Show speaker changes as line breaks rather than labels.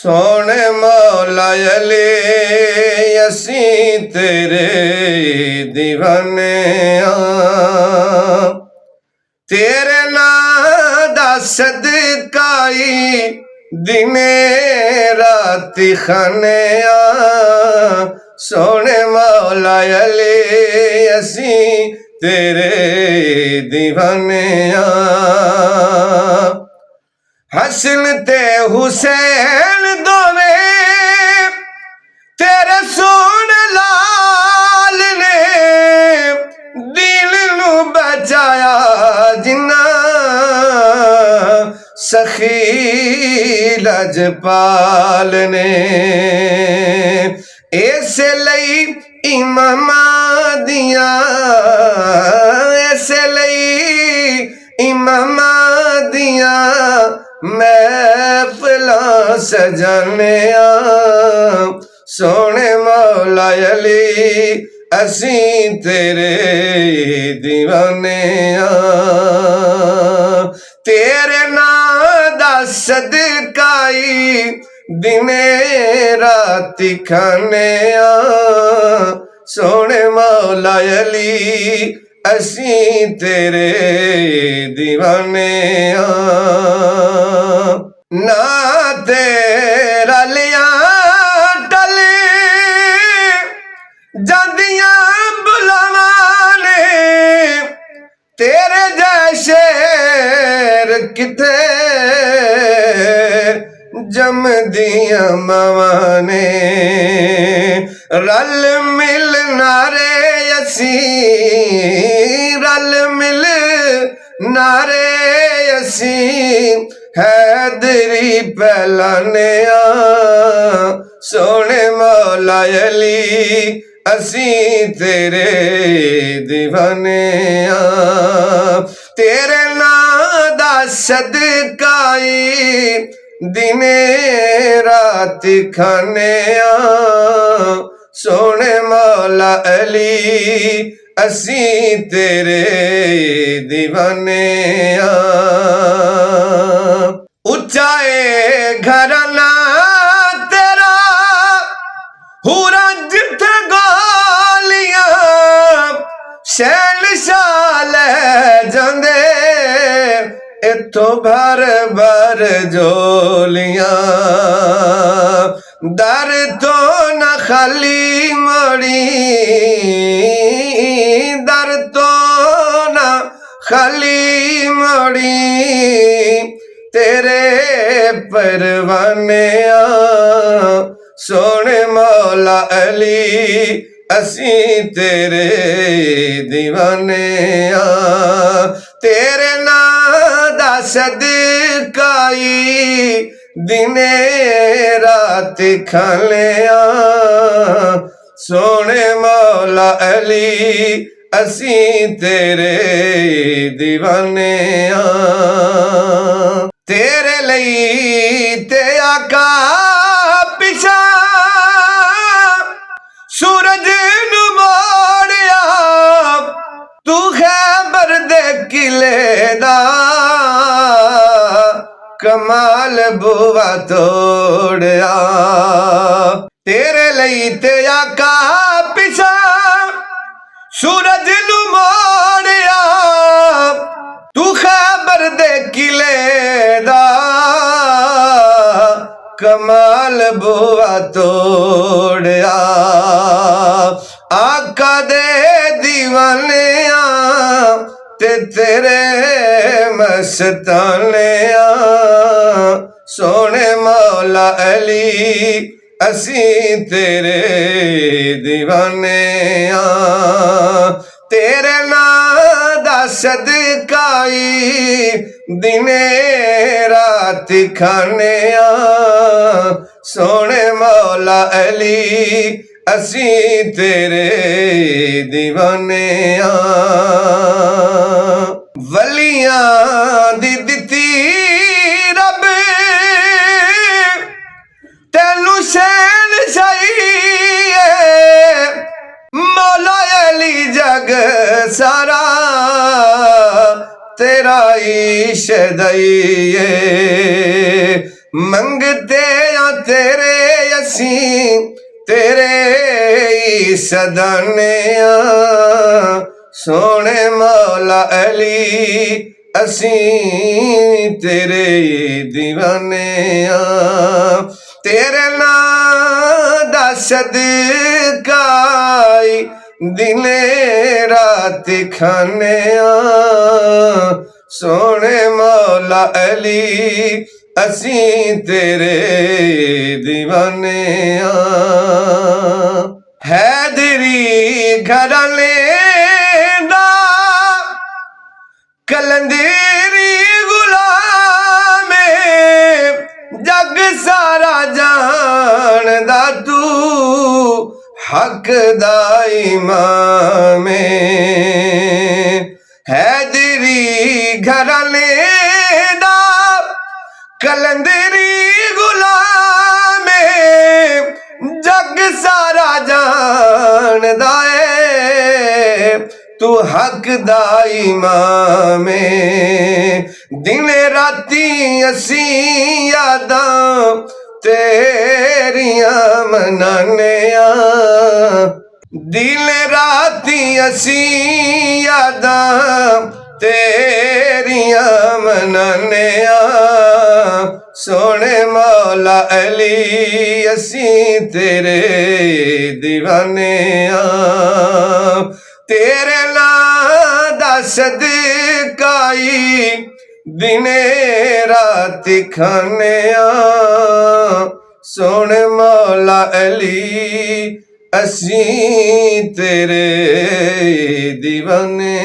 सोने मौला अली असीं तेरे दीवाने तेरे नां दा सदकाई दिने राती खाने सोने मौला अली असीं तेरे दीवाने हसन ते हुसैन दोवे तेरे सोने लाल ने दिल नू बचाया जिन्ना सखी लजपाल ने इस लई इमामा दिया इस लई इमामा दिया महफिलां सजाने सोने मौला अली असीं तेरे दीवाने तेरे नां दा सदकाई दिने राती खाने सोने मौला अली असीं तेरे दीवाने ना तेरा लिया टले जादियां बुलावाने तेरे जैसे किथे जमदियां मावाने रल मिल नारे असीं रल मिल नारे असीं हैदरी पहलाने सोने मौला अली असीं तेरे दीवाने तेरे नां दा सदकाई दिने राती खाने सोने मौला अली असीं तेरे दीवाने उच्चाए घराना तेरा हुरा जिथे गोलियां शहनशाह ले जांदे इथों भर भर जोलियां दर तो न खाली मोड़ी दर तो न खाली मोड़ी तेरे परवाने सोने मौला अली असीं तेरे दीवाने तेरे नां दा सदकाई दिने राती खाने सोने मौला अली असीं तेरे दीवाने तेरे लई ते आका पिछा सूरज नू मोड़िया तू खैबर दे किले दा कमाल बुआ तोड़िया तेरे लई ते आका पिछा सूरज नू मोड़िया तू खैबर दे किले दा कमाल बुआ तोड़िया आका दे दीवाने ते तेरे मस्ताने सोने मौला अली असीं तेरे दीवाने तेरे नां दा सदकाई दिने राती खाने सोने मौला अली असीं तेरे दीवाने वलियां दी दित्ती रब तैनू शहनशाही मौला अली जग सारा तेरा इश्क दईए मंगते तेरे असीं तेरे ही सदाने सोने मौला अली असीं तेरे ही दीवाने तेरे नाम दा सदकाई दिने रात खाने सोने मौला अली असीं तेरे दीवाने हैदरी घराने दा कलंदरी गुलामे जग सारा जानदा तू हक दा इमामे हैदरी घराने दा कलंदरी गुलामे जग सारा जानदा है तू हक दा इमामे दिन राती असीं यादां तेरियां मनाने दिन राती असीं यादां तेरियां मनाने सोने मौला अली असीं तेरे दीवाने तेरे नाम दा सदकाई दिने रात खाने सोने मौला अली असीं तेरे दीवाने